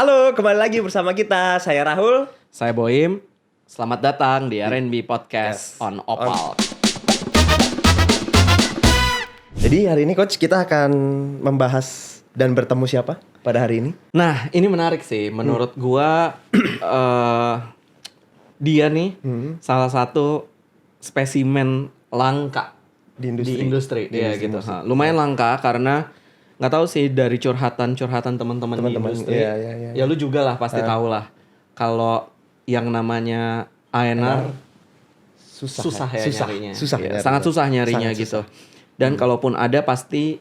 Halo, kembali lagi bersama kita. Saya Rahul. Saya Boim. Selamat datang di R&B Podcast on Opal. Jadi hari ini Coach kita akan membahas dan bertemu siapa pada hari ini? Nah, ini menarik sih. Menurut gua dia nih salah satu spesimen langka Di industri. Di Iya industri gitu. musik. Lumayan langka karena nggak tahu sih dari curhatan teman-teman di industri. Iya. Ya lu juga lah pasti tahu lah. Kalau yang namanya A&R susah ya nyarinya. Iya, sangat susah nyarinya Sangat gitu. Dan kalaupun ada pasti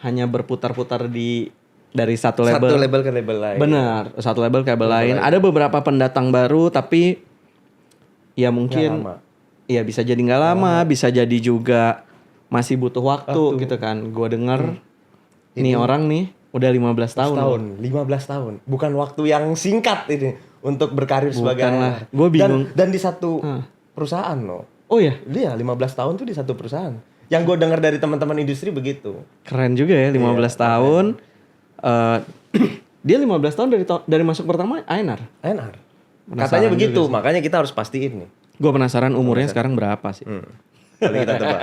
hanya berputar-putar dari satu label. Satu label ke label lain. Benar, satu label ke label lain. Ada beberapa pendatang baru tapi ya Nggak mungkin lama. ya bisa jadi nggak lama, bisa jadi juga masih butuh waktu gitu kan. Gua denger nih orang nih udah 15 tahun. 15 tahun. Bukan waktu yang singkat ini untuk berkarir sebagai lah. A&R. Gua bingung. Dan di satu perusahaan loh. Oh ya, Dia 15 tahun tuh di satu perusahaan. Yang gue dengar dari teman-teman industri begitu. keren juga ya 15 tahun. Dia 15 tahun dari masuk pertama A&R. A&R. Penasaran Katanya begitu, juga sih. makanya kita harus pastiin nih. Gue penasaran umurnya sekarang berapa sih? Kali kita tebak.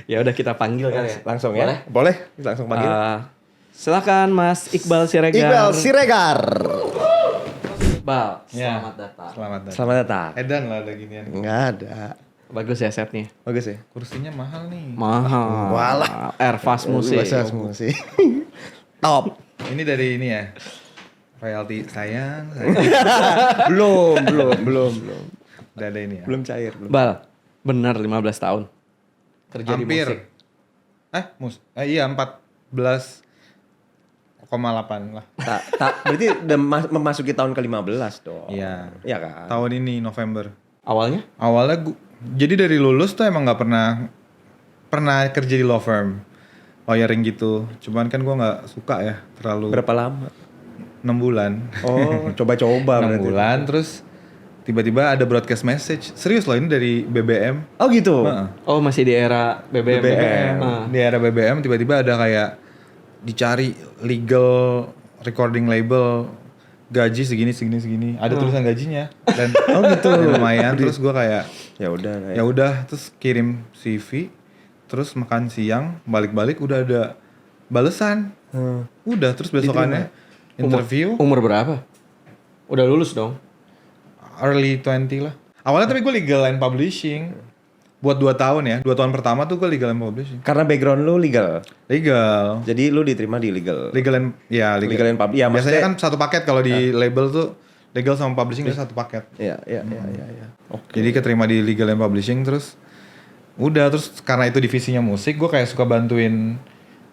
Ya udah kita panggil kan ya. Langsung ya? Boleh? Langsung panggil. Silakan Mas Iqbal Siregar. Iqbal Siregar. Iqbal, Ya. selamat datang. Selamat datang. Selamat datang. Edan lah ada ginian. Enggak ada. Bagus ya setnya. Bagus ya? Kursinya mahal nih. Mahal. Walah. Airfast musik. Bahasa musik. Top. Ini dari ini ya. Royalty sayang. belum. Udah ada ini ya. Belum cair, belum. Bal, benar 15 tahun. Kerja di Hampir. musik. Iya 14,8 lah. Berarti udah memasuki tahun ke-15 dong. Iya. Iya kan? Tahun ini November. Awalnya? Awalnya jadi dari lulus tuh emang nggak pernah kerja di law firm. Lawyering gitu. Cuman kan gua nggak suka ya terlalu. Berapa lama? 6 bulan. Oh, coba-coba 6 berarti. bulan terus tiba-tiba ada broadcast message. Serius loh ini dari BBM. Oh gitu. Heeh. Oh, masih di era BBM. BBM. Di era BBM tiba-tiba ada kayak dicari legal recording label gaji segini. Ada tulisan gajinya dan gitu. Lumayan terus gua kayak Ya udah. ya udah terus kirim CV terus makan siang balik-balik udah ada balesan. Udah terus besokannya interview Umur berapa? Udah lulus dong. early 20 lah. Awalnya tapi gue legal and publishing. Buat 2 tahun ya. 2 tahun pertama tuh gue legal and publishing. Karena background lu legal. Legal. Jadi lu diterima di legal. Legal and Legal and publishing. Ya, biasanya maksudnya- kan satu paket kalau di label tuh legal sama publishing itu satu paket. Iya. Oke. Jadi keterima di legal and publishing terus karena itu divisinya musik gue kayak suka bantuin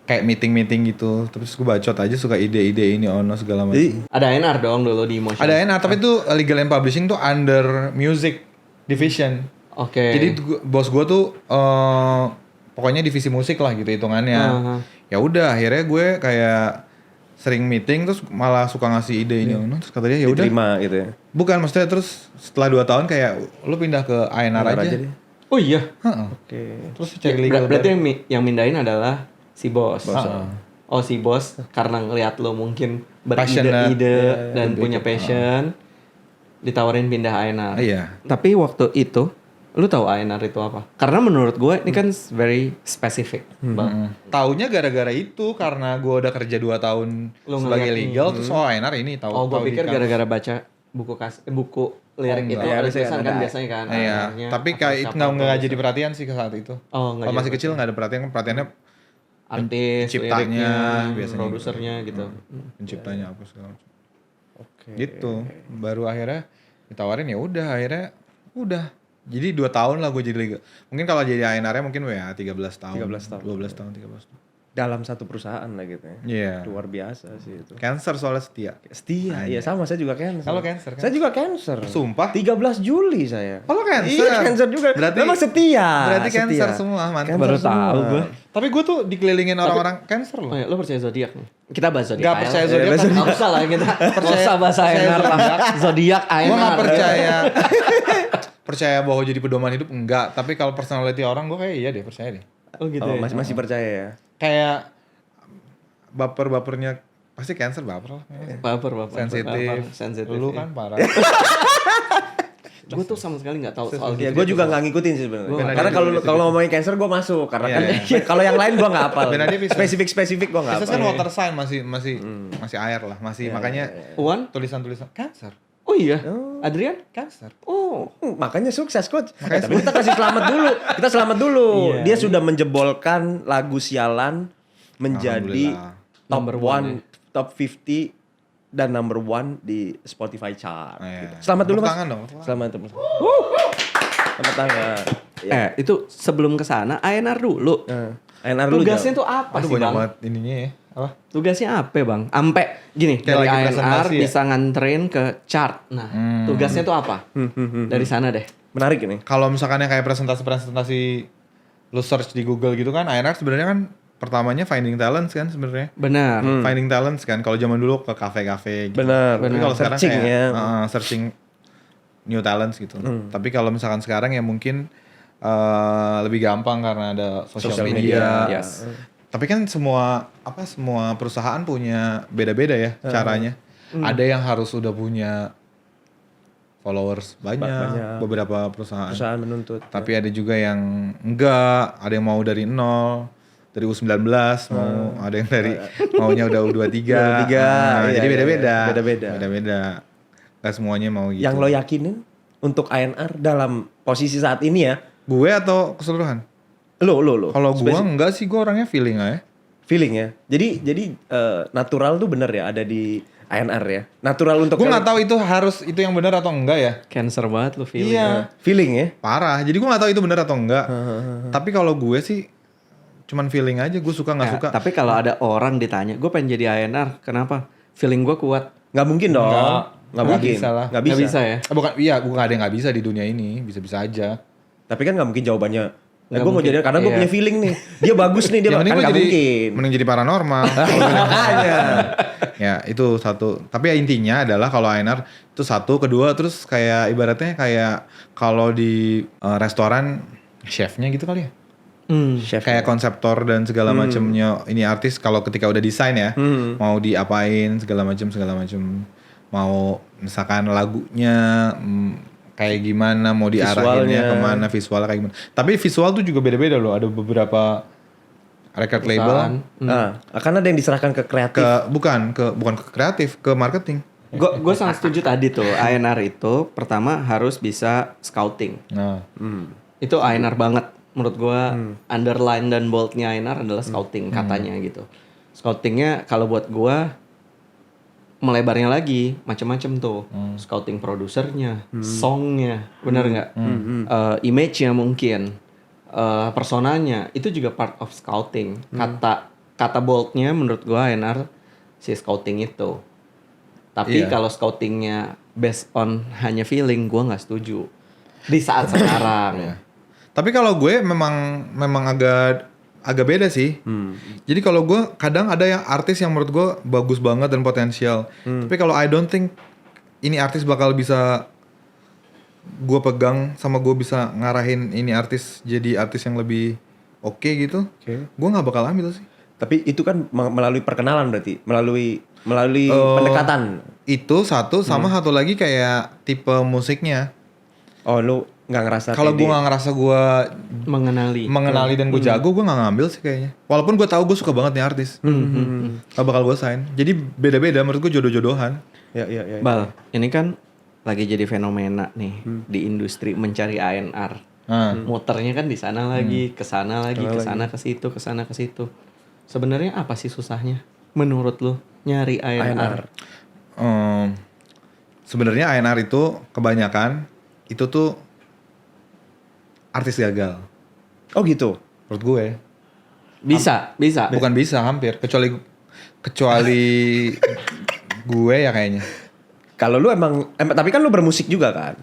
kayak meeting gitu. Terus gue bacot aja suka ide-ide ini ono segala macam. Jadi Ada A&R dong dulu di Motion. Ada enak tapi itu legal and publishing tuh under music division. Oke. Jadi bos gue tuh pokoknya divisi musik lah gitu hitungannya. Ya udah akhirnya gue kayak sering meeting terus malah suka ngasih ide ini terus kata dia ya udah. diterima gitu ya. Bukan maksudnya terus setelah 2 tahun kayak lu pindah ke A&R aja. deh. Oh iya. Heeh. Oke. Terus cari legal. Berarti yang mindahin adalah si bos. Heeh. Oh si bos karena ngelihat lo mungkin Passionate. beride-ide dan punya passion, ditawarin pindah A&R. Iya. Tapi waktu itu, lu tahu A&R itu apa? Karena menurut gue ini kan very specific. Bang. Taunya gara-gara itu karena gue udah kerja 2 tahun Lu sebagai ngeliat legal terus A&R ini tahu. Oh, gue tahu pikir di gara-gara baca buku lirik itu enggak. ada Biasanya tulisan ada. kan biasanya kan. Iya, A&R-nya tapi atau kayak itu siapa nggak atau jadi perhatian sih ke saat itu. Oh, nggak Kalau masih jadi kecil nggak ada perhatian, perhatiannya artis, penciptanya liriknya, biasanya produsernya gitu. penciptanya apa segala macam. Oke. Gitu. Baru akhirnya ditawarin ya udah akhirnya udah. Jadi 2 tahun lah gue jadi legal. Mungkin kalau jadi A&R-nya mungkin ya 13 tahun. 13 tahun. 12 tahun, 13 tahun. Dalam satu perusahaan lah gitu ya. Iya. Luar biasa sih itu. Cancer soalnya setia. Setia. Iya sama saya juga cancer. Kalau cancer kan? Saya juga cancer. Sumpah? 13 Juli saya. Oh, lo cancer? Iya cancer juga. Berarti- Memang setia. Berarti setia. cancer semua, mantap. Cancer Baru semua. tahu gue. Tapi gue tuh dikelilingin orang-orang cancer Oh loh. ya, lo percaya zodiak nih? Kita bahas zodiak. Gak percaya zodiak. Gak usah lah kita. Gak usah bahas A&R lah. Zodiak A&R. Gue gak percaya. Percaya bahwa jadi pedoman hidup enggak. Tapi kalau personality orang gue kayak iya deh percaya deh. Oh gitu Oh, ya. masih percaya ya. Kayak baper-bapernya pasti Cancer baper lah. Baper. Sensitif. Lu kan parah. Gue tuh sama sekali nggak tahu soal Ya gitu. gue juga nggak ngikutin sih sebenarnya. Gua Karena kalau ngomongin Cancer gue masuk karena kan kalau yang lain gue nggak hafal. Spesifik gue nggak Pisces hafal. kan water sign masih air lah, masih makanya Wan? tulisan Cancer. Oh iya. Adrian? Cancer. Oh. Makanya sukses coach. Tapi kita kasih selamat dulu. Kita selamat dulu. Iya. Dia sudah menjebolkan lagu Sialan menjadi Alhamdulillah. top Number 1, one, top 50 dan number 1 di Spotify chart. Iya. Selamat dulu Tepuk Mas. tangan dong. Selamat tepuk tangan. Ya. Itu sebelum ke sana ANR dulu. ANR dulu. Tugasnya Jal. tuh apa Aduh sih, banyak Bang? banget ininya ya. Apa? Tugasnya apa, Bang? Ampe gini, Kayak dari lagi ANR presentasi ya? bisa nganterin ke chart. Nah, tugasnya tuh apa? Dari sana deh. Menarik ini. Kalau misalkan yang kayak presentasi lu search di Google gitu kan, ANR sebenarnya kan pertamanya finding talents kan sebenarnya. Benar. Finding talents kan. Kalau zaman dulu ke kafe-kafe gitu. Benar. Tapi kalau sekarang Searching kayak ya. searching new talents gitu. Tapi kalau misalkan sekarang ya mungkin lebih gampang karena ada Social social media. media. Yes. Tapi kan semua perusahaan punya beda-beda ya caranya. Ada yang harus udah punya followers banyak. Beberapa perusahaan. Perusahaan menuntut. Tapi ada juga yang enggak, ada yang mau dari nol, dari U19 mau, ada yang dari maunya udah U23. Iya, jadi iya, beda-beda. iya. Beda-beda. Beda-beda. Gak semuanya mau gitu. Yang lo yakinin untuk ANR dalam posisi saat ini ya? Gue atau keseluruhan? Lo. Kalau gue enggak sih, gue orangnya feeling aja. Feeling ya. Jadi natural tuh bener ya ada di ANR ya. Natural untuk Gue nggak tahu itu yang benar atau enggak ya. Cancer banget lu feeling. Iya. feeling ya. Parah. Jadi gue nggak tahu itu benar atau enggak. Tapi kalau gue sih cuman feeling aja. Gue suka nggak Ya, suka. tapi kalau ada orang ditanya, gue pengen jadi ANR, kenapa? Feeling gue kuat. Nggak mungkin dong. Nggak mungkin. bisa lah. Nggak Nggak bisa ya? Bukan, iya, gue nggak ada yang nggak bisa di dunia ini. Bisa-bisa aja. Tapi kan nggak mungkin jawabannya. Nggak Gue mau mungkin. jadi karena gue Iya. punya feeling nih. Dia bagus nih dia. Yang penting Kan gue nggak jadi mungkin. mending jadi paranormal. Makanya. Ya itu satu. Tapi ya intinya adalah kalau ANR itu satu, kedua terus kayak ibaratnya kayak kalau di restoran chefnya gitu kali ya. Chef. Kayak konseptor dan segala macamnya ini artis kalau ketika udah desain ya mau diapain segala macam mau misalkan lagunya kayak gimana mau diarahinnya Visualnya. kemana visualnya kayak gimana. Tapi visual tuh juga beda-beda loh. Ada beberapa record label Nah, akan ada yang diserahkan ke kreatif. bukan ke kreatif, ke marketing. Gue sangat setuju tadi tuh, ANR itu pertama harus bisa scouting. Nah, Itu ANR banget. Menurut gue underline dan boldnya ANR adalah scouting katanya gitu. Scoutingnya kalau buat gue melebarnya lagi macam-macam tuh. Scouting produsernya, songnya, bener nggak? Image-nya mungkin, personanya itu juga part of scouting. Kata boldnya menurut gue ANR si scouting itu. Tapi Iya. kalau scoutingnya based on hanya feeling, gue nggak setuju di saat sekarang. tapi kalau gue memang agak beda sih. Jadi kalau gue kadang ada yang artis yang menurut gue bagus banget dan potensial. Tapi kalau I don't think ini artis bakal bisa gue pegang sama gue bisa ngarahin ini artis jadi artis yang lebih oke gitu. Gue nggak bakal ambil sih. Tapi itu kan melalui perkenalan berarti, melalui pendekatan. Itu satu sama satu lagi kayak tipe musiknya. Oh, lu nggak ngerasa Kalau pede. gue nggak ngerasa gue Mengenali. dan gue jago, gue nggak ngambil sih kayaknya. Walaupun gue tahu gue suka banget nih artis, gak bakal gue sign. Jadi beda-beda menurut gue jodoh-jodohan. Ya. Bal, ini kan lagi jadi fenomena nih di industri mencari ANR. Muternya kan di sana lagi, ke sana lagi, ke sana ke situ, ke sana ke situ. Sebenarnya apa sih susahnya menurut lu nyari ANR? Sebenarnya ANR itu kebanyakan itu tuh artis gagal. Oh gitu. Menurut gue. Bisa. Bukan bisa, hampir. Kecuali gue ya kayaknya. Kalau lu emang tapi kan lu bermusik juga kan?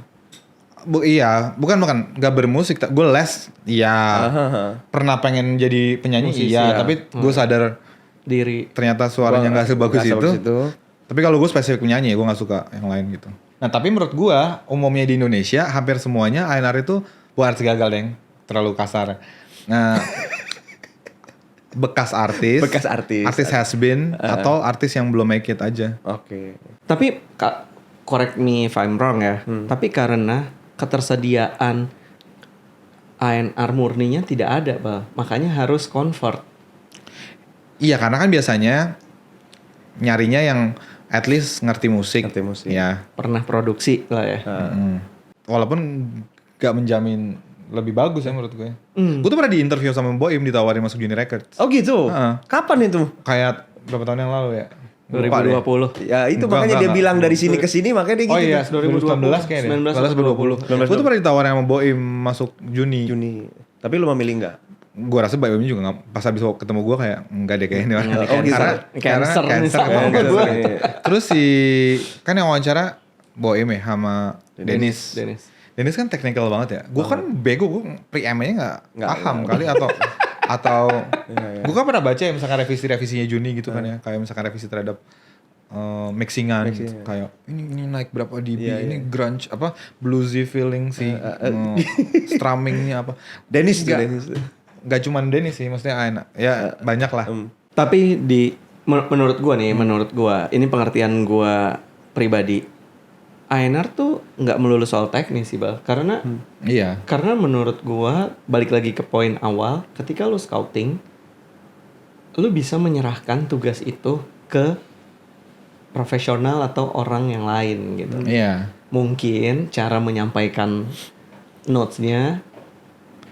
Iya, bukan nggak bermusik, gue les, iya. Pernah pengen jadi penyanyi, Musisi, iya. ya. Tapi gue sadar Diri. ternyata suaranya nggak sebagus itu. Tapi kalau gue spesifik penyanyi, gue nggak suka yang lain gitu. Nah, tapi menurut gue umumnya di Indonesia hampir semuanya ANR itu bukan artis gagal, Deng. Terlalu kasar. Nah, bekas artis, Bekas artis. artis has been, atau artis yang belum make it aja. Oke. Tapi correct me if I'm wrong ya. Tapi karena ketersediaan ANR murninya tidak ada, Bal. Makanya harus convert. Iya, karena kan biasanya nyarinya yang at least ngerti musik. Ngerti musik. Ya. Pernah produksi lah ya. Walaupun gak menjamin lebih bagus ya menurut gue. Gue tuh pernah di interview sama Boim, ditawarin masuk Juni Records. Oh gitu. Heeh. Kapan itu? Kayak berapa tahun yang lalu ya? Lupa deh. 2020. Ya itu Enggak, makanya dia enggak. bilang dari sini ke sini makanya dia gitu. Oh iya, tuh. 2019 kayaknya. 19 atau 20. Gue tuh pernah ditawarin sama Boim masuk Juni. Juni. Tapi lu memilih enggak? Gue rasa Boim juga gak, pas habis ketemu gue kayak enggak deh kayaknya. Oh, gitu. Cancer nih sama cancer. gua. Terus si kan yang wawancara Boim ya sama Dennis. Dennis kan technical banget ya. Gue kan bego, gue pre-M-nya nggak paham kali atau gue kan pernah baca ya misalkan revisinya Juni gitu kan ya, kayak misalkan revisi terhadap mixingan gitu. Kayak ini naik berapa dB, ini grunge apa bluesy feeling sih, strummingnya apa. Dennis tuh, Nggak- Dennis. Gak cuman Dennis sih, maksudnya ya banyak lah. Tapi menurut gua nih, menurut gua ini pengertian gua pribadi. ANR tuh nggak melulu soal teknis sih, Bal. Karena Iya. karena menurut gua balik lagi ke poin awal, ketika lu scouting, lu bisa menyerahkan tugas itu ke profesional atau orang yang lain gitu. Iya. Mungkin cara menyampaikan notes-nya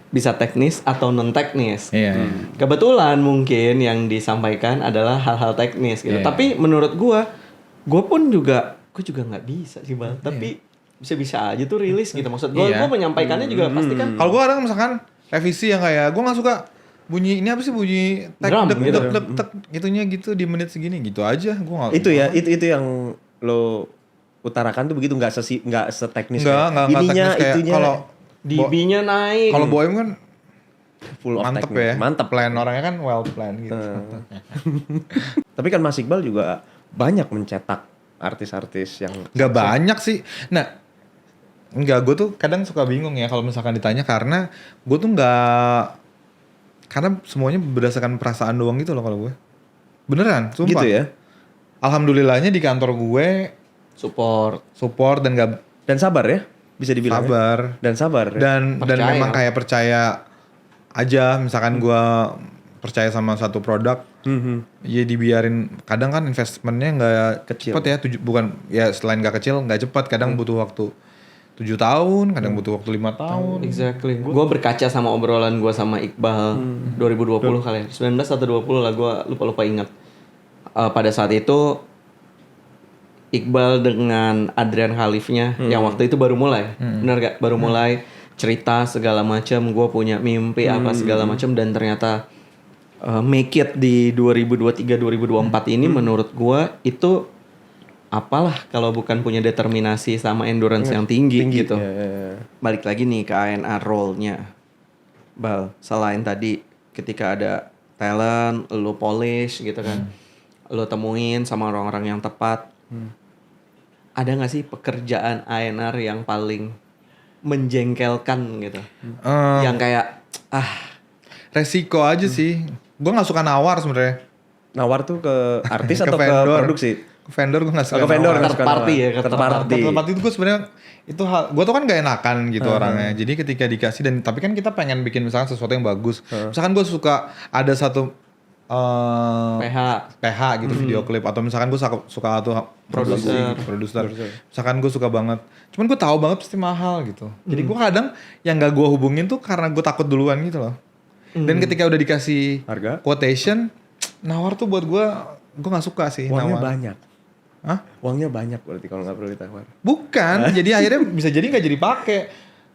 bisa teknis atau non teknis. Iya. Kebetulan mungkin yang disampaikan adalah hal-hal teknis gitu. Iya. Tapi menurut gue juga nggak bisa sih, Bang. Tapi bisa-bisa aja tuh rilis gitu. Maksud gue Iya. menyampaikannya juga pasti kan Kalau gue kadang misalkan revisi yang kayak gue nggak suka bunyi ini apa sih bunyi Drum gitu. gitunya gitu di menit segini gitu aja gue nggak Itu ya, itu yang lo utarakan tuh begitu nggak seteknis nggak ininya teknis kayak itunya kalau DB-nya naik. kalau Bohem kan full of mantep teknis. ya, Mantep. plan orangnya kan well plan gitu. Tapi kan Mas Iqbal juga banyak mencetak artis-artis yang Gak banyak sih. Nah, enggak, gue tuh kadang suka bingung ya kalau misalkan ditanya karena gue tuh karena semuanya berdasarkan perasaan doang gitu loh kalau gue. Beneran, sumpah. gitu ya. Alhamdulillahnya di kantor gue support. dan sabar ya, bisa dibilang. sabar. Dan sabar. Ya? Dan Percaya. memang kayak percaya aja misalkan gue percaya sama satu produk, ya dibiarin. Kadang kan investmentnya nggak Kecil. cepat ya, bukan ya selain nggak kecil nggak cepat, kadang butuh waktu 7 tahun, kadang butuh waktu 5 tahun. Exactly. Gue berkaca sama obrolan gue sama Iqbal 2020 kali ya. 19 atau 20 lah, gue lupa ingat. Pada saat itu Iqbal dengan Adrian Khalifnya yang waktu itu baru mulai. Benar gak? Baru mulai cerita segala macam, gue punya mimpi apa segala macam, dan ternyata make it di 2023-2024 ini menurut gue itu apalah kalau bukan punya determinasi sama endurance yang tinggi gitu. Ya. Balik lagi nih ke ANR role-nya. Bal, selain tadi ketika ada talent, lo polish gitu kan. Lo temuin sama orang-orang yang tepat. Ada gak sih pekerjaan ANR yang paling menjengkelkan gitu? Yang kayak Resiko aja sih. Gue nggak suka nawar sebenarnya. Nawar tuh ke artis Ke atau ke vendor. produksi? Ke vendor gue nggak suka. Ke vendor nawar. nggak suka nawar. Third party ya, Ke third third party. Ke tempat itu gue sebenarnya itu hal gue tuh kan gak enakan gitu orangnya. Jadi ketika dikasih dan tapi kan kita pengen bikin misalkan sesuatu yang bagus. Misalkan gue suka ada satu PH gitu video klip, atau misalkan gue suka tuh produser. Misalkan gue suka banget. Cuman gue tahu banget pasti mahal gitu. Jadi gue kadang yang gak gue hubungin tuh karena gue takut duluan gitu loh. Dan ketika udah dikasih Harga? quotation, nawar tuh buat gue nggak suka sih. Uangnya nawar. banyak. Hah? Uangnya banyak berarti kalau nggak perlu ditawar. Bukan, jadi akhirnya bisa jadi nggak jadi pakai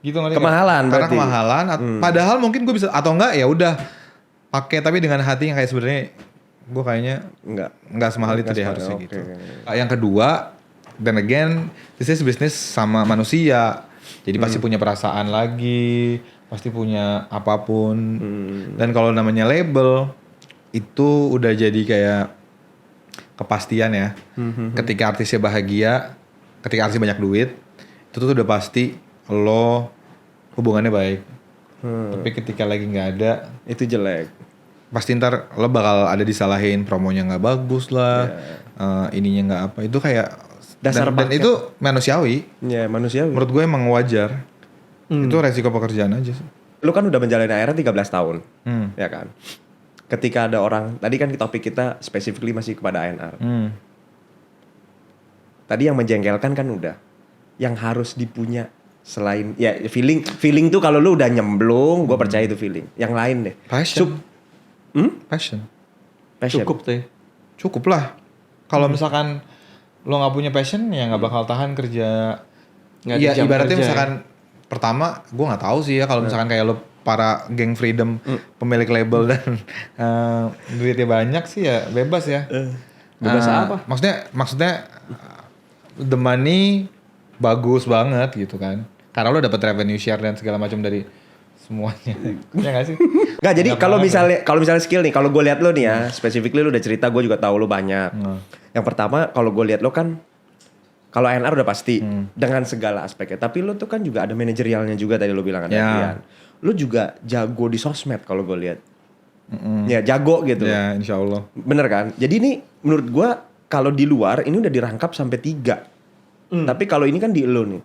gitu ngerti nggak? Kemahalan Karena berarti. kemahalan. Padahal mungkin gue bisa atau enggak ya udah pakai tapi dengan hati yang kayak sebenarnya gue kayaknya nggak semahal itu deh harusnya Oke. gitu. Yang kedua, then again, this is business sama manusia. Jadi pasti punya perasaan lagi, pasti punya apapun. Dan kalau namanya label itu udah jadi kayak kepastian ya. Ketika artisnya bahagia, ketika artisnya banyak duit, itu tuh udah pasti lo hubungannya baik. Tapi ketika lagi nggak ada, Itu jelek. pasti ntar lo bakal ada disalahin, promonya nggak bagus lah, ininya nggak apa, itu kayak Dasar dan paket. itu manusiawi. Ya manusiawi. Menurut gue emang wajar. Itu resiko pekerjaan aja sih. Lu kan udah menjalani ANR 13 tahun. Hmm. Ya kan? Ketika ada orang, tadi kan topik kita specifically masih kepada ANR. Tadi yang menjengkelkan kan udah. Yang harus dipunya selain ya feeling tuh kalau lu udah nyemplung, gue percaya itu feeling. Yang lain deh. Passion. Passion. Cukup tuh ya. Cukup lah. Kalau misalkan lo nggak punya passion ya nggak bakal tahan kerja. Nggak ada Iya jam ibaratnya kerja, misalkan pertama gue nggak tahu sih ya kalau misalkan kayak lo para geng freedom pemilik label dan duitnya banyak sih ya bebas ya. Bebas apa? Maksudnya the money bagus banget gitu kan. Karena lo dapat revenue share dan segala macam dari semuanya. Ya nggak sih? Nggak, jadi kalau misalnya skill nih, kalau gue lihat lo nih ya, specifically lo udah cerita, gue juga tahu lo banyak. Yang pertama, kalau gue lihat lo kan, kalau ANR udah pasti dengan segala aspeknya. Tapi lo tuh kan juga ada manajerialnya juga tadi lo bilang kan. Ya. Lo juga jago di sosmed kalau gue lihat. Ya jago gitu. Ya insya Allah. Bener kan? Jadi ini menurut gue kalau di luar ini udah dirangkap sampai 3. Tapi kalau ini kan di lo nih.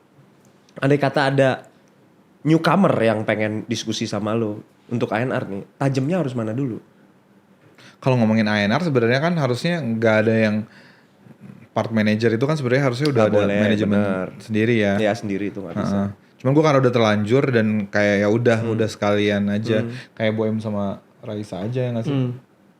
Andai kata ada newcomer yang pengen diskusi sama lo untuk ANR nih, tajamnya harus mana dulu? Kalau ngomongin ANR sebenarnya kan harusnya nggak ada yang part manager itu kan sebenarnya harusnya udah Nggak ada boleh, manajemen bener. sendiri ya. Ya sendiri itu nggak bisa. Cuman gue karena udah terlanjur dan kayak ya udah sekalian aja kayak Boem sama Raisa aja ya nggak sih?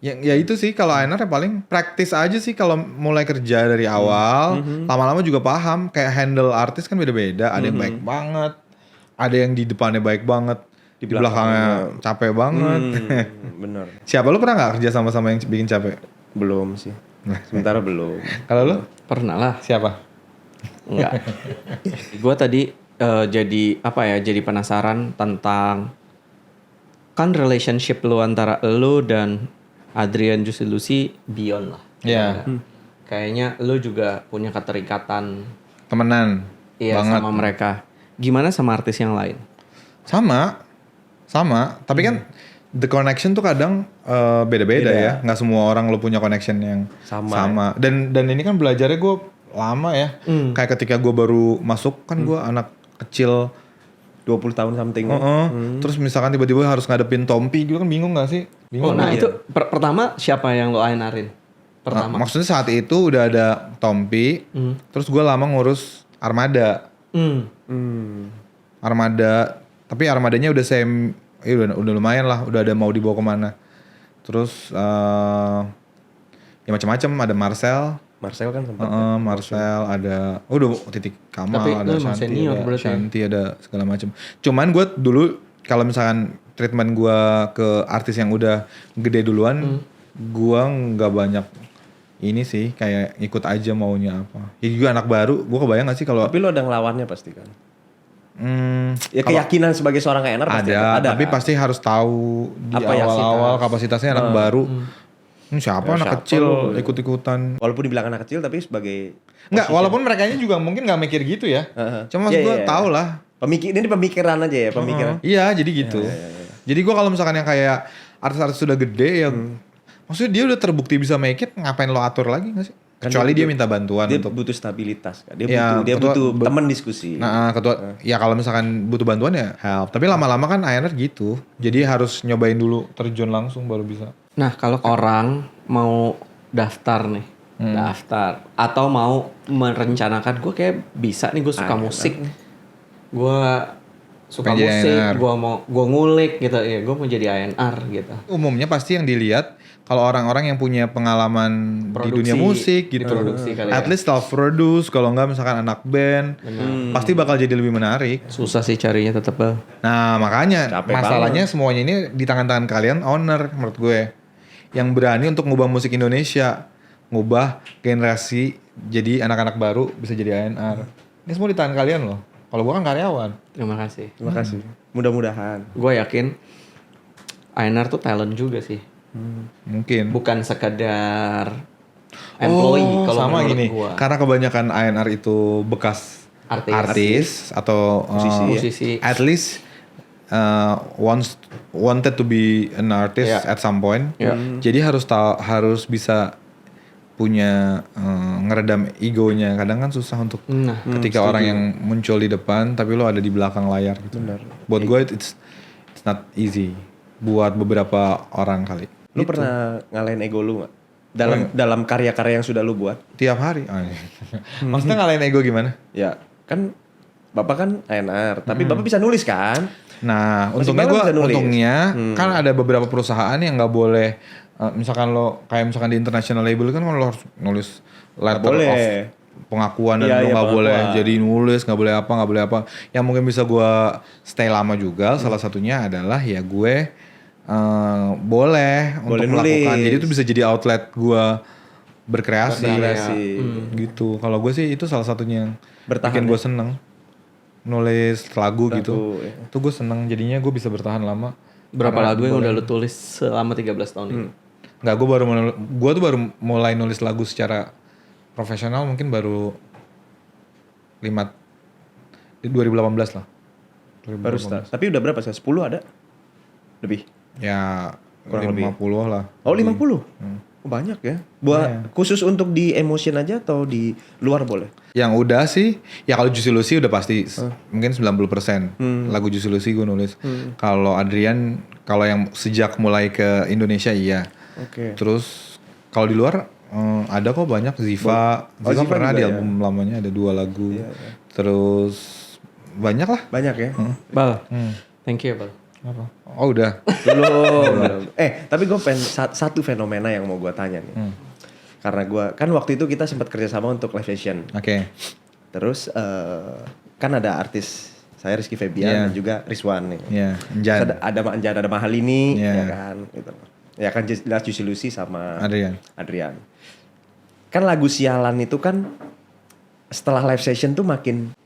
Ya itu sih kalau ANR yang paling praktis aja sih kalau mulai kerja dari awal, lama-lama juga paham kayak handle artis kan beda-beda, ada yang baik banget, ada yang di depannya baik banget, di belakangnya capek banget. Bener. Siapa lu pernah nggak kerja sama-sama yang bikin capek? Belum sih. Sementara belum. Kalau lu Pernah lah. siapa? Enggak. Gue tadi jadi penasaran tentang kan relationship lu antara lu dan Adrian Juicy Lucy beyond lah. Iya. Kayaknya lu juga punya keterikatan Temenan. Banget. sama mereka. Gimana sama artis yang lain? Sama. Tapi kan the connection tuh kadang beda-beda Beda. ya. Nggak semua orang lo punya connection yang sama. Dan ini kan belajarnya gue lama ya. Kayak ketika gue baru masuk kan gue anak kecil 20 tahun something. Terus misalkan tiba-tiba harus ngadepin Tompi gitu kan bingung gak sih? Bingung. Nah itu pertama siapa yang lo ANR-in? Pertama. Maksudnya saat itu udah ada Tompi. Terus gue lama ngurus Armada. Armada. Tapi Armadanya udah udah lumayan lah. Udah ada mau dibawa kemana. Terus ya macam-macam. Ada Marcel kan sempat. Marcel ada udah Titik Kamal. Tapi ada lu emang senior berarti. Shanti ada segala macam. Cuman gue dulu kalau misalkan treatment gue ke artis yang udah gede duluan, gue nggak banyak ini sih kayak ikut aja maunya apa. Ya juga anak baru, gue kebayang gak sih kalau Tapi lo ada ngelawannya pasti kan. Ya kalau keyakinan sebagai seorang ANR pasti ada, tapi kan? pasti harus tahu di Apa ya, awal-awal kapasitasnya anak baru. Siapa Ya, anak siapa kecil lu? ikut-ikutan. Walaupun dibilang anak kecil tapi sebagai Enggak, walaupun merekanya juga mungkin nggak mikir gitu ya. Cuma Iya, gue iya. tau lah. Ini pemikiran aja ya, pemikiran. Iya, jadi gitu. Jadi gue kalau misalkan yang kayak artis-artis sudah gede yang maksudnya dia udah terbukti bisa make it, ngapain lo atur lagi nggak sih? Kan Kecuali dia butuh- minta bantuan Dia untuk butuh stabilitas kan. Dia Ya, butuh ketua- teman diskusi. Nah, ketua ya kalau misalkan butuh bantuan ya help. Tapi lama-lama kan ANR gitu. Jadi harus nyobain dulu terjun langsung baru bisa. Nah kalau orang mau daftar nih, daftar atau mau merencanakan, gue kayak bisa nih, gue suka musik, gue suka Pengen jadi musik, ANR. gue ngulik gitu, ya gue mau jadi ANR gitu. Umumnya pasti yang dilihat kalau orang-orang yang punya pengalaman di Produksi, dunia musik gitu. diproduksi kali At ya. least self produce, kalau enggak misalkan anak band, pasti bakal jadi lebih menarik. Susah sih carinya tetep Bang. Nah, makanya Capek masalahnya semuanya ini di tangan-tangan kalian owner menurut gue. Yang berani untuk ngubah musik Indonesia, ngubah generasi jadi anak-anak baru bisa jadi ANR. Ini semua di tangan kalian loh. Kalau gue kan karyawan. Terima kasih. Terima kasih. Mudah-mudahan. Gue yakin ANR tuh talent juga sih, Mungkin. bukan sekedar employee kalau sama menurut gini. gue. Karena kebanyakan ANR itu bekas Artis. artis atau Musisi, ya. Musisi. at least wanted to be an artist Yeah. at some point. Yeah. Jadi harus bisa punya ngeredam egonya. Kadang kan susah untuk Nah, ketika orang yang muncul di depan tapi lo ada di belakang layar gitu. Benar. Buat gue it's not easy buat beberapa orang kali. Lu pernah ngalahin ego lu gak? Dalam karya-karya yang sudah lu buat? Tiap hari. Maksudnya ngalahin ego gimana? Ya kan Bapak kan A&R, tapi Bapak bisa nulis kan? Nah, Masih untungnya malam bisa nulis. kan ada beberapa perusahaan yang nggak boleh, misalkan misalkan di international label kan lo harus nulis letter boleh. of pengakuan dan Iya, lo iya, nggak boleh pengakuan. jadi nulis, nggak boleh apa. Yang mungkin bisa gue stay lama juga, salah satunya adalah ya gue boleh untuk melakukan. nulis. Jadi itu bisa jadi outlet gue berkreasi, Berkreasi. gitu. Kalau gue sih itu salah satunya yang Bertahan bikin ya? gue seneng. Nulis lagu gitu. ya. Itu gue seneng, jadinya gue bisa bertahan lama. berapa Karena lagu yang udah lu tulis selama 13 tahun ini? Nggak, gue tuh baru mulai nulis lagu secara profesional mungkin baru 2018 lah. 2018. Baru start. Tapi udah berapa sih? 10 ada? Lebih? Ya Kurang 50 lah. Oh 50? Oh, banyak ya. Buat khusus untuk di Emotion aja atau di luar boleh? Yang udah sih, ya kalau Juicy Lucy udah pasti mungkin 90% lagu Juicy Lucy gue nulis. Kalau Adrian, kalau yang sejak mulai ke Indonesia iya. Oke. Terus kalau di luar ada kok banyak. Ziva Ziva pernah juga di ya? album lamanya ada 2 lagu. Terus banyak lah. Banyak ya? Bal, thank you Bal. Apa? Oh udah. Belum. Tapi gue pengen satu fenomena yang mau gue tanya nih. Karena gue kan waktu itu kita sempat kerjasama untuk live session. Oke. Terus kan ada artis saya Rizky Febian Iya. dan juga Rizwan nih. Ya, Terus Jan. ada Anjan, ada Mahalini, Iya. ya kan. Gitu. Ya kan jelas Juicy Lucy sama Adrian. Kan lagu Sialan itu kan setelah live session tuh makin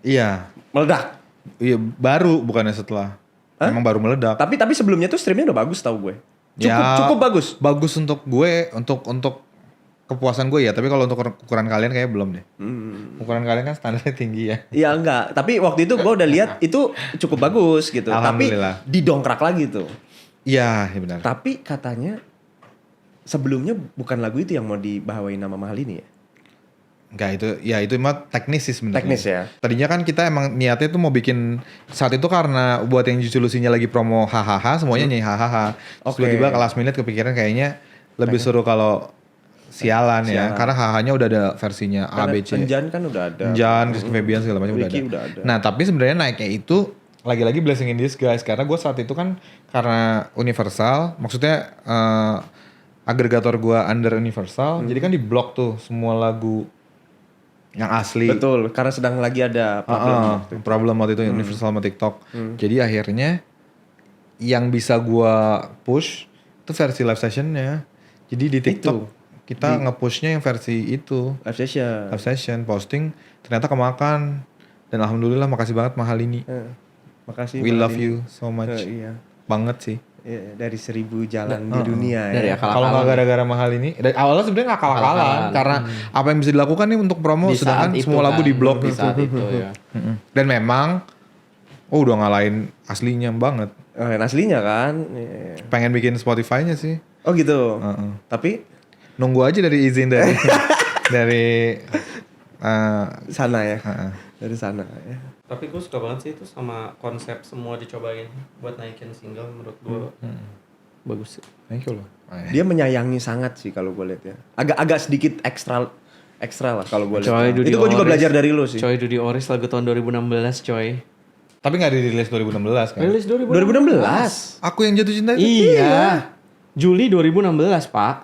Iya. meledak. Iya, baru bukannya setelah. Emang baru meledak. Tapi sebelumnya tuh streamnya udah bagus tau gue. Ya, Cukup bagus. Bagus untuk gue, untuk kepuasan gue ya. Tapi kalau untuk ukuran kalian kayak belum deh. Ukuran kalian kan standarnya tinggi ya. Iya enggak, tapi waktu itu gue udah lihat itu cukup bagus gitu. Tapi Alhamdulillah. didongkrak lagi tuh. Iya, ya benar. Tapi katanya sebelumnya bukan lagu itu yang mau dibawain nama Mahalini ya? Enggak, itu mah teknis sih sebenarnya. Teknis ya? Tadinya kan kita emang niatnya tuh mau bikin saat itu karena buat yang Juicy Lucy-nya lagi promo hahaha, semuanya nyanyi hahaha. Terus Oke. tiba-tiba ke last minute kepikiran kayaknya lebih seru kalau sialan ya. Sialan. Karena hahanya udah ada versinya A, Karena B, C. Enjan kan udah ada. Jan, Rizky Febian segala macam udah Ricky ada. udah ada. Nah, tapi sebenarnya naiknya itu lagi-lagi blessing in disguise karena gue saat itu kan karena Universal, maksudnya agregator gue under Universal, jadi kan di blok tuh semua lagu yang asli. Betul, karena sedang lagi ada Problem waktu itu Universal sama TikTok. Jadi akhirnya yang bisa gua push itu versi live sessionnya. Jadi di TikTok kita nge-pushnya yang versi itu live session. live session posting ternyata kemakan dan alhamdulillah makasih banget Mahalini. Makasih. We love Mahalini. you so much. Iya. Banget sih. Iya, dari 1000 jalan di dunia Dari ya. akal-akalan. Kalau nggak gara-gara Mahalini, dari awalnya sebenarnya nggak akal-akalan karena apa yang bisa dilakukan nih untuk promo Di sedangkan saat itu semua lagu kan, di blok di gitu. saat itu ya. Dan memang udah ngalahin aslinya banget. Yang aslinya kan. Iya. Pengen bikin Spotify-nya sih. Oh gitu. Tapi Nunggu aja dari izin dari dari sana ya. Dari sana ya. Tapi gue suka banget sih itu sama konsep semua dicobain buat naikin single menurut gue bagus sih. thank you loh. Dia menyayangi sangat sih kalau gue lihat ya. Agak sedikit ekstra lah kalau gue Coy, lihat. Dudy Itu gue juga Oris. belajar dari lu sih. Coy, Dudy Oris lagu tahun 2016 coy. Tapi nggak dirilis 2016 kan? Rilis 2016. Aku yang jatuh cinta itu. Iya. Juli 2016 pak.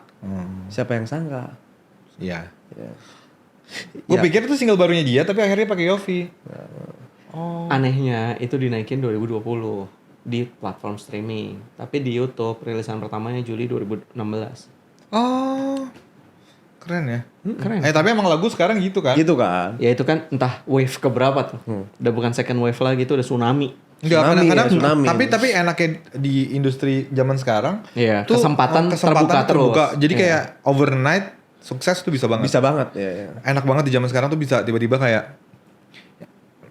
Siapa yang sangka? Iya. Ya. Gue pikir itu single barunya dia tapi akhirnya pakai Yofi. Anehnya itu dinaikin 2020 di platform streaming. Tapi di YouTube rilisan pertamanya Juli 2016. Oh. Keren ya. Keren. Tapi emang lagu sekarang gitu kan? Gitu kan. Ya itu kan entah wave keberapa tuh. Udah bukan second wave lagi itu udah tsunami. Enggak, Tsunami kadang-kadang ya, tsunami. tapi enaknya di industri zaman sekarang Iya, tuh kesempatan terbuka terus. Jadi Iya. kayak overnight sukses tuh bisa banget. Bisa banget ya. Enak banget di zaman sekarang tuh bisa tiba-tiba kayak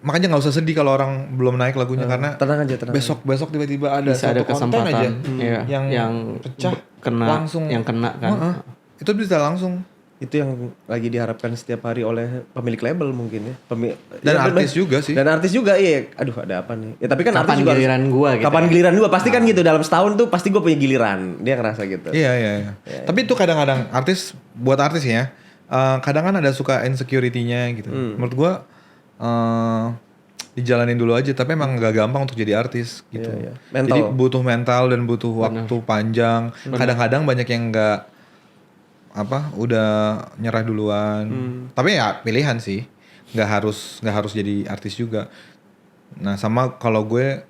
makanya nggak usah sedih kalau orang belum naik lagunya karena tenang aja. besok tiba-tiba ada Bisa ada satu konten kesempatan aja iya, yang pecah kena langsung yang kena kan. Heeh. Itu bisa langsung. Itu yang lagi diharapkan setiap hari oleh pemilik label mungkin ya. Dan Ya, artis bener. juga sih. Dan artis juga iya. Aduh ada apa nih? Ya tapi kan Kapan artis juga giliran gua gitu Kapan ya? giliran gua? Pasti kan gitu dalam setahun tuh pasti gua punya giliran. Dia ngerasa gitu. Iya. Tapi itu kadang-kadang buat artis ya, kadang kan ada suka insecurity-nya gitu. Menurut gua dijalanin dulu aja. Tapi emang gak gampang untuk jadi artis gitu. Iya. Mental. Jadi butuh mental dan butuh waktu panjang. Kadang-kadang banyak yang udah nyerah duluan. Tapi ya pilihan sih. Nggak harus jadi artis juga. Nah sama kalau gue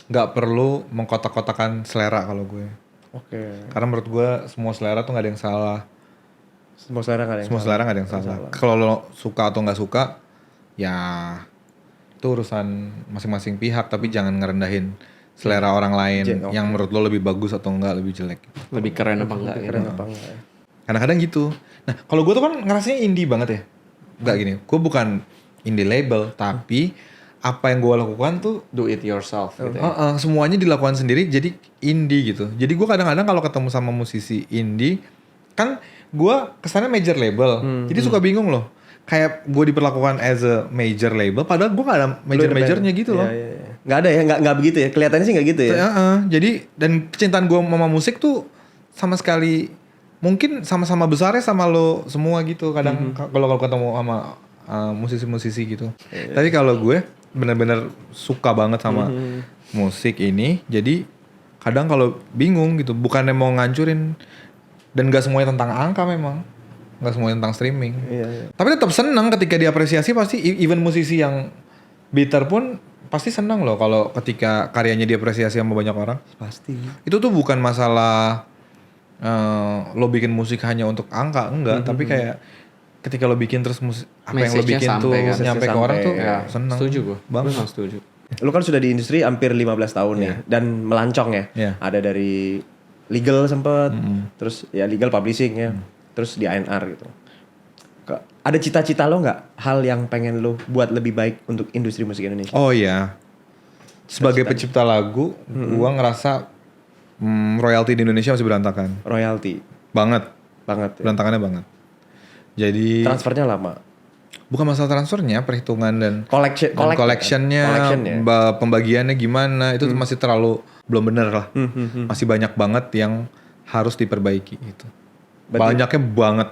nggak perlu mengkotak-kotakan selera kalau gue. Oke. Karena menurut gue semua selera tuh nggak ada yang salah. Semua selera nggak ada yang Semua selera nggak ada yang salah. Kalau lo suka atau nggak suka, ya itu urusan masing-masing pihak. Tapi jangan ngerendahin selera orang lain yang menurut lo lebih bagus atau enggak, lebih jelek. Lebih keren apa enggak gitu. Keren apa enggak ya? Kadang-kadang gitu. Nah kalau gue tuh kan ngerasanya indie banget ya. Enggak gini, gue bukan indie label, tapi apa yang gue lakukan tuh Do it yourself gitu ya. semuanya dilakukan sendiri, jadi indie gitu. Jadi gue kadang-kadang kalau ketemu sama musisi indie, kan gue kesannya major label, jadi suka bingung loh. Kayak gue diperlakukan as a major label, padahal gue gak ada major-majornya gitu loh. Iya. Nggak ada ya, nggak begitu ya. Kelihatannya sih nggak gitu ya. Jadi dan kecintaan gue sama musik tuh sama sekali mungkin sama-sama besarnya sama lo semua gitu. Kadang kalau ketemu sama musisi-musisi gitu. Tapi kalau gue benar-benar suka banget sama musik ini, jadi kadang kalau bingung gitu, bukannya mau ngancurin, dan gak semuanya tentang angka memang. Gak semuanya tentang streaming. Iya. Tapi tetap senang ketika diapresiasi, pasti even musisi yang bitter pun pasti senang loh kalau ketika karyanya diapresiasi sama banyak orang. Pasti. Itu tuh bukan masalah lo bikin musik hanya untuk angka, enggak. Tapi kayak ketika lo bikin terus apa yang lo Message-nya bikin tuh sampai kan. nyampe ke orang tuh Ya, senang. setuju gue. Banget. Gue setuju. Lu kan sudah di industri hampir 15 tahun nih dan melancong ya. Iya. Ada dari legal sempet, terus ya legal publishing ya, terus di A&R gitu. Ada cita-cita lo nggak hal yang pengen lo buat lebih baik untuk industri musik Indonesia? Oh iya. Sebagai pencipta lagu, gua ngerasa royalti di Indonesia masih berantakan. Royalti Banget. banget. Ya. Berantakannya banget. Jadi Transfernya lama. bukan masalah transfernya, perhitungan dan Collectionnya. pembagiannya gimana, itu tuh masih terlalu belum bener lah. Masih banyak banget yang harus diperbaiki itu. Banyaknya banget.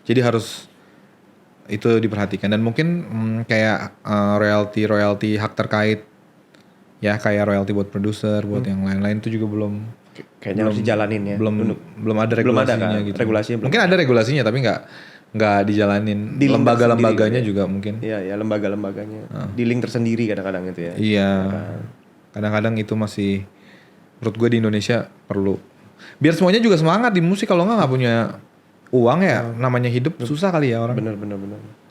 Jadi harus itu diperhatikan, dan mungkin kayak royalti hak terkait ya, kayak royalti buat produser, buat yang lain-lain itu juga belum Kayaknya harus dijalanin ya. belum ada regulasinya kan? gitu. Regulasinya belum mungkin ada regulasinya tapi nggak dijalanin. Di link Lembaga-lembaganya tersendiri, juga mungkin. Iya, ya lembaga-lembaganya. Di link tersendiri kadang-kadang itu ya. Iya. Kadang-kadang itu masih menurut gue di Indonesia perlu. Biar semuanya juga semangat di musik, kalau nggak punya uang ya namanya hidup susah kali ya orang. Bener.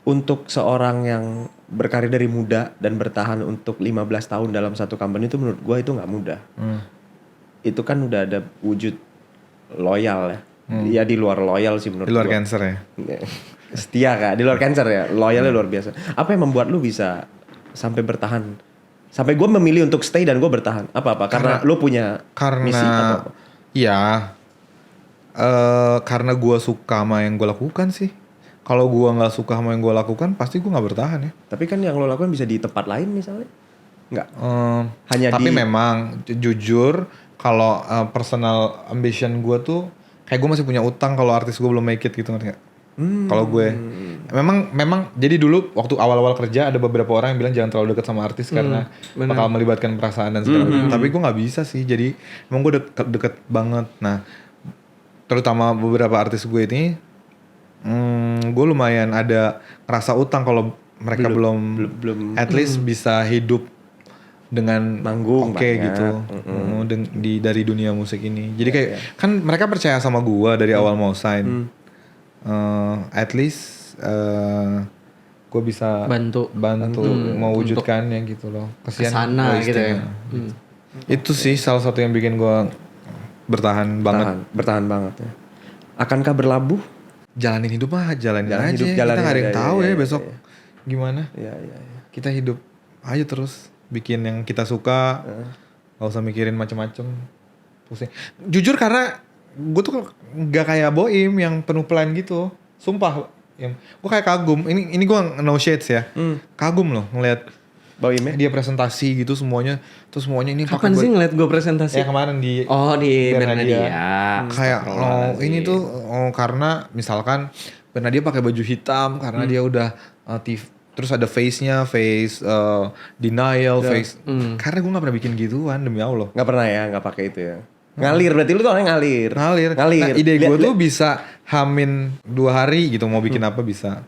Untuk seorang yang berkarir dari muda dan bertahan untuk 15 tahun dalam satu company itu menurut gue itu nggak mudah. Itu kan udah ada wujud loyal ya. Ya di luar loyal sih menurut Di luar gua. cancer ya. Setia kak, di luar cancer ya. Loyalnya luar biasa. Apa yang membuat lu bisa sampai bertahan? Sampai gue memilih untuk stay dan gue bertahan. Apa? Karena lu punya misi atau apa? Iya. Karena gue suka sama yang gue lakukan sih. Kalau gue nggak suka sama yang gue lakukan, pasti gue nggak bertahan ya. Tapi kan yang lo lakukan bisa di tempat lain misalnya? Nggak. Tapi memang jujur kalau personal ambition gue tuh kayak gue masih punya utang kalau artis gue belum make it gitu, ngerti nggak? Kalau gue memang jadi dulu waktu awal-awal kerja ada beberapa orang yang bilang jangan terlalu dekat sama artis karena bakal melibatkan perasaan dan segala macam. Tapi gue nggak bisa sih, jadi emang gue deket banget. Nah, terutama beberapa artis gue ini, gue lumayan ada ngerasa utang kalau mereka belum at least bisa hidup dengan manggung gitu dari dunia musik ini. Jadi kayak kan mereka percaya sama gue dari awal mau sign. At least gue bisa bantu mewujudkannya gitu loh. Kesian kesana gitu ya. Itu sih salah satu yang bikin gue bertahan banget ya. Akankah berlabuh? Jalanin hidup mah jalanin aja. Hidup, Kita nggak ada yang tahu ya besok gimana. Iya. Kita hidup aja terus, bikin yang kita suka, gak usah mikirin macem-macem, pusing. Jujur karena gue tuh gak kayak Boim yang penuh plan gitu, sumpah. Gue kayak kagum, ini gue no shades ya, kagum loh ngeliat Boim ya? dia presentasi gitu semuanya, terus semuanya ini Kapan sih ngeliat gue presentasi? ya kemarin di Di Bernadia. Bernadia. Kayak ini tuh karena misalkan Bernadia pakai baju hitam karena dia udah terus ada face-nya, denial, face. Karena gue nggak pernah bikin gituan demi Allah. Nggak pernah ya, nggak pakai itu ya. Ngalir, berarti lu tuh orangnya ngalir. Nah, ide gue tuh bisa hamin 2 hari gitu mau bikin apa bisa.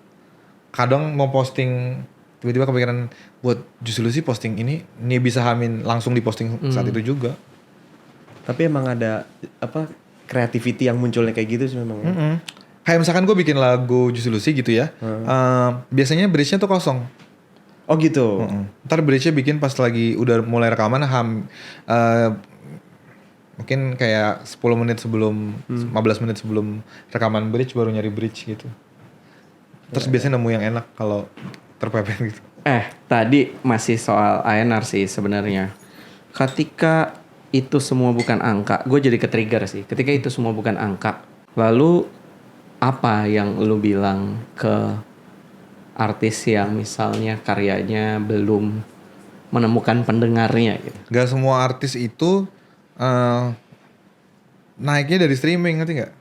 Kadang mau posting tiba-tiba kepikiran buat justru sih posting ini bisa hamin langsung diposting saat itu juga. Tapi emang ada apa creativity yang munculnya kayak gitu sih memang. Kayak misalkan gue bikin lagu Juicy Lucy gitu ya, biasanya bridge-nya tuh kosong. Oh gitu. Ntar bridge-nya bikin pas lagi udah mulai rekaman mungkin kayak 10 menit sebelum 15 menit sebelum rekaman bridge baru nyari bridge gitu. Terus biasanya nemu yang enak kalau terpepet gitu. Tadi masih soal ANR sih sebenarnya. Ketika itu semua bukan angka, gue jadi ke-trigger sih. Ketika itu semua bukan angka, lalu apa yang lu bilang ke artis yang misalnya karyanya belum menemukan pendengarnya gitu? Gak semua artis itu naiknya dari streaming, ngerti gak?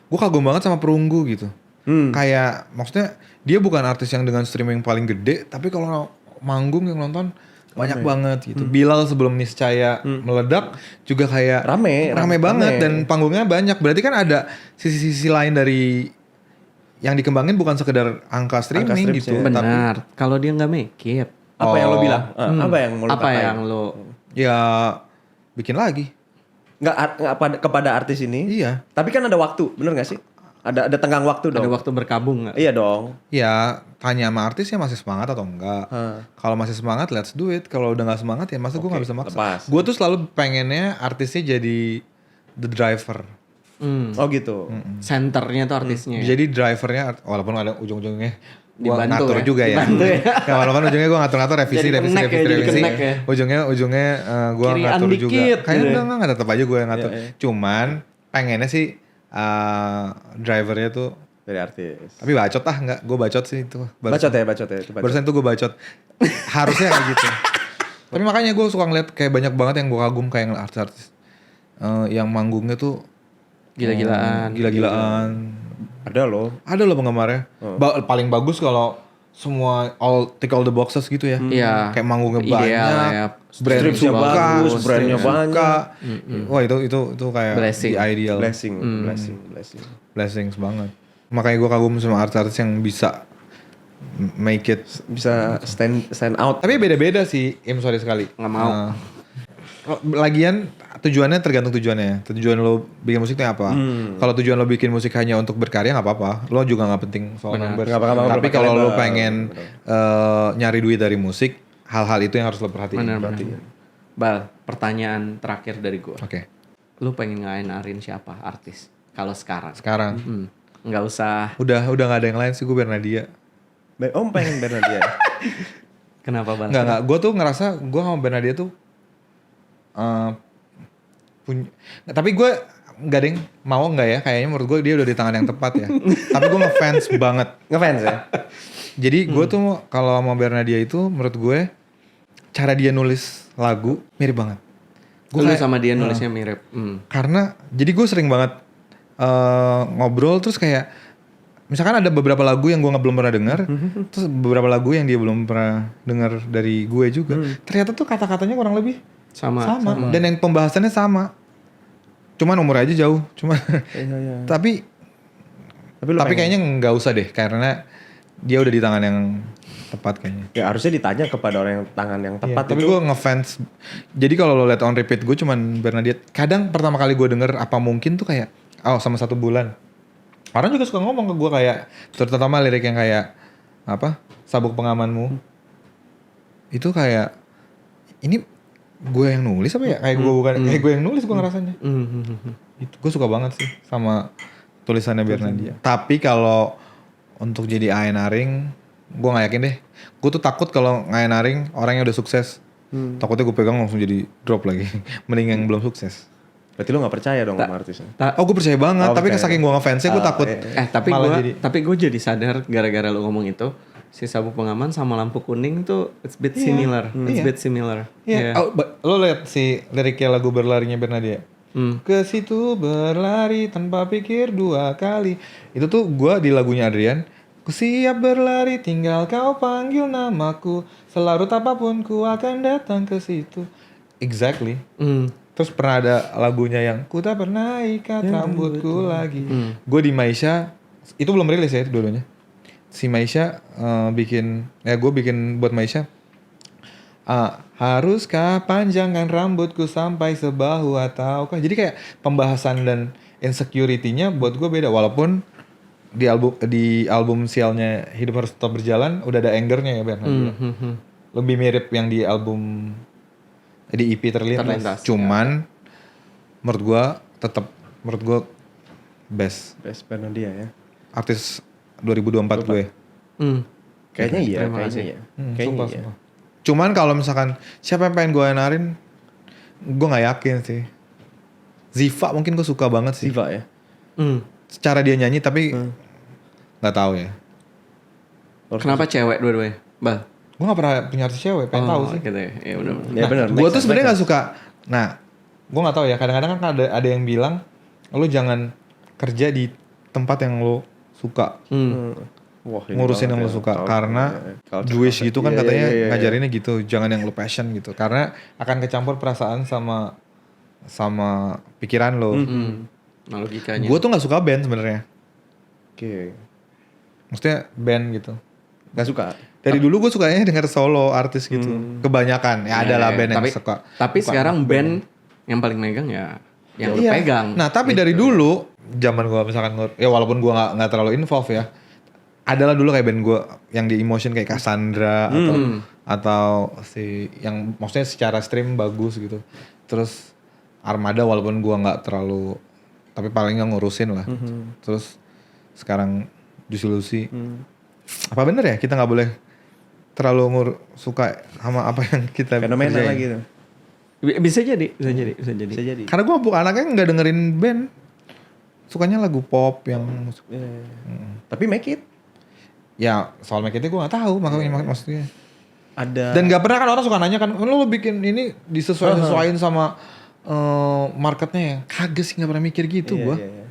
Gue kagum banget sama Perunggu gitu. Kayak maksudnya dia bukan artis yang dengan streaming paling gede, tapi kalau manggung yang nonton banyak banget gitu. Bilal sebelum Niscaya meledak juga kayak rame banget dan panggungnya banyak. Berarti kan ada sisi-sisi lain dari yang dikembangin bukan sekedar angka streaming gitu. Benar. Kalau dia nggak make it, Apa yang lo bilang? Apa yang mau lo apa katain? yang lo Ya bikin lagi. Nggak kepada artis ini? Iya. Tapi kan ada waktu, bener nggak sih? Ada tenggang waktu dong. ada waktu berkabung nggak? Iya dong. Ya tanya sama artisnya masih semangat atau enggak. Kalau masih semangat let's do it. Kalau udah gak semangat ya masa gue gak bisa maksa. Gue tuh selalu pengennya artisnya jadi the driver. Oh gitu. Centernya tuh artisnya. Jadi drivernya walaupun ada ujung-ujungnya gue Dibantu ngatur ya? juga ya. Dibantu ya? Nah, walaupun ujungnya gue ngatur-ngatur revisi. Jadi kenek ya. Ujungnya gue Kirian ngatur dikit, juga. Kayaknya gitu. enggak tetap aja gue yang ngatur. Cuman pengennya sih drivernya tuh Dari artis. tapi bacot enggak, gue bacot sih itu. Bacot ya. Itu bacot. Barusan tuh gue bacot. Harusnya kayak gitu. Tapi makanya gue suka ngeliat kayak banyak banget yang gue kagum kayak artis-artis yang manggungnya tuh gila-gilaan. Ada loh. Ada loh penggemarnya. Paling bagus kalau semua tick all the boxes gitu ya. Iya. Kayak manggungnya Ideal banyak, ya. brand Stripsnya suka, bagus, brandnya strip banyak. suka. Wah itu kayak Blessing. the ideal. Blessing. Blessings banget. Makanya gue kagum sama artis yang bisa make it. Bisa stand out. Tapi beda-beda sih, sorry sekali. Nggak mau. Lagian tujuannya tergantung tujuannya. Tujuan lo bikin musik itu apa? Kalau tujuan lo bikin musik hanya untuk berkarya nggak apa-apa. Lo juga nggak penting soal numbers. Tapi kalau lo pengen nyari duit dari musik, hal-hal itu yang harus lo perhatiin. Benar. Bal, pertanyaan terakhir dari gue. Oke. Lu pengen ngain-arin siapa artis? Kalau sekarang? Sekarang Nggak usah. udah nggak ada yang lain sih, gue Bernadia. Om pengen Bernadia. Kenapa Bal? Nggak. Gue tuh ngerasa gue sama Bernadia tuh tapi gue nggak ding mau nggak ya, kayaknya menurut gue dia udah di tangan yang tepat ya. Tapi gue ngefans banget. Ngefans ya? Jadi gue tuh kalau sama Bernadia itu menurut gue cara dia nulis lagu mirip banget. Lu sama dia nulisnya mirip. Karena jadi gue sering banget ngobrol terus kayak misalkan ada beberapa lagu yang gue belum pernah dengar, terus beberapa lagu yang dia belum pernah dengar dari gue juga. Ternyata tuh kata-katanya kurang lebih sama. Dan yang pembahasannya sama. Cuman umur aja jauh. Iya. Tapi kayaknya nggak usah deh karena dia udah di tangan yang tepat kayaknya. Ya harusnya ditanya kepada orang yang tangan yang tepat Tapi gue ngefans. Jadi kalau lo liat on repeat gue cuman Bernadia. Kadang pertama kali gue denger Apa Mungkin tuh kayak sama 1 bulan. Orang juga suka ngomong ke gue kayak, terutama lirik yang kayak apa, Sabuk Pengamanmu. Itu kayak ini gue yang nulis apa ya? Kayak gue bukan kayak gue yang nulis gue ngerasanya. Itu gue suka banget sih sama tulisannya Bernadia. Tapi kalau untuk jadi A&R-ing Gue gak yakin deh. Gue tuh takut kalau ngayanaring orang yang udah sukses. Takutnya gue pegang langsung jadi drop lagi. Mending yang belum sukses. Berarti lu gak percaya dong sama artisnya? Oh gue percaya banget, Oh, tapi percaya. saking gue ngefansnya gue takut. Tapi malah gue jadi sadar gara-gara lu ngomong itu, si Sabuk Pengaman sama Lampu Kuning tuh it's bit similar. It's bit similar. Iya. Oh, lo liat si liriknya lagu Berlarinya Bernadia? Ke situ berlari tanpa pikir 2 kali. Itu tuh gue di lagunya Adrian. Ku siap berlari, tinggal kau panggil namaku. Selarut apapun ku akan datang ke situ. Exactly. Terus pernah ada lagunya yang ku tak pernah ikat rambutku lagi. Gue di Maisha, itu belum rilis ya itu dulunya. Si Maisha gue bikin buat Maisha. Haruskah panjangkan rambutku sampai sebahu ataukah? Jadi kayak pembahasan dan insecurity-nya buat gue beda. Walaupun di album sialnya Hidup Harus Tetap Berjalan udah ada anger-nya ya Ben. Lebih mirip yang di album di EP Terlintas. Cuman menurut gue best Bernadia ya. artis 2024 gue. Kayaknya iya, Terima kayaknya kasih. iya. Kayaknya iya. Sumpah. Cuman kalau misalkan siapa yang pengen gue enarin, gue nggak yakin sih. Ziva mungkin gue suka banget sih. Ziva ya. Secara dia nyanyi tapi nggak tahu ya. Kenapa cewek dua-duanya? Bal. Gue nggak pernah punya artis cewek, pengen tahu sih. Gitu ya. Ya udah. Ya benar. Gue tuh sebenarnya nggak suka. Nah, gue nggak tahu ya. Kadang-kadang kan ada yang bilang, lo jangan kerja di tempat yang lo suka. Wah, ini Ngurusin yang banget lo ya. suka Culture, karena culture, Jewish culture. gitu kan Iya, katanya iya. ngajarinnya gitu, jangan yang lo passion gitu karena akan kecampur perasaan sama pikiran lo. Nah, logikanya. Gue tuh nggak suka band sebenarnya, Oke. maksudnya band gitu. Gak suka. Dari dulu gue sukanya denger solo artis gitu, kebanyakan ya adalah band yang suka. Tapi sekarang band yang paling megang ya yang lu Iya. pegang. Nah tapi dari dulu zaman gue misalkan ya walaupun gue nggak terlalu involved ya, adalah dulu kayak band gue yang di Emotion kayak Cassandra atau si yang maksudnya secara stream bagus gitu. Terus Armada walaupun gue nggak terlalu tapi paling nggak ngurusin lah. Terus sekarang Juicy Lucy. Apa bener ya kita nggak boleh terlalu suka sama apa yang kita Fenomena kerjain? lagi tuh. Bisa jadi. Bisa jadi. Karena gue bukan anaknya nggak dengerin band, sukanya lagu pop yang Tapi make it. ya soal make it gue nggak tahu makanya maksudnya. Ada. Dan nggak pernah kan orang suka nanya kan, lo bikin ini disesuaiin sama marketnya ya? Kagak sih nggak pernah mikir gitu Iya, gue. iya.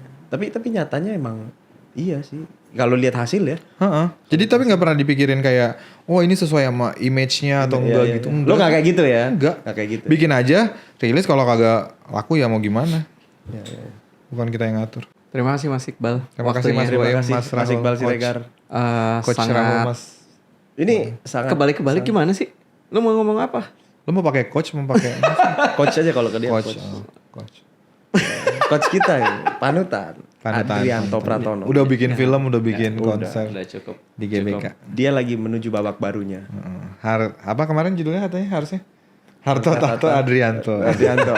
Tapi nyatanya emang iya sih. Kalau lihat hasil ya. Jadi tapi nggak pernah dipikirin kayak, oh ini sesuai sama image-nya atau enggak Iya, gitu. iya. Lo nggak kayak gitu ya? Enggak. Nggak kayak gitu. Bikin aja, rilis kalau kagak laku ya mau gimana? Iya, iya. Bukan kita yang ngatur. Terima kasih Mas Iqbal. Terima kasih Mas Terima Boy, kasih Mas Mas Rahul, Iqbal Coach. Siregar. Coach Rahul, Sangat Mas. Ini sangat kebalik-kebalik gimana sih? Lu mau ngomong apa? Lo mau pakai coach, mau pakai coach aja kalau ke dia coach. coach. Coach. Coach kita ya, panutan. Adrianto Pratono. Udah bikin film, udah bikin konser Udah cukup. di GBK. Dia lagi menuju babak barunya. Apa kemarin judulnya katanya harusnya? Harto Tato Adrianto. Adrianto.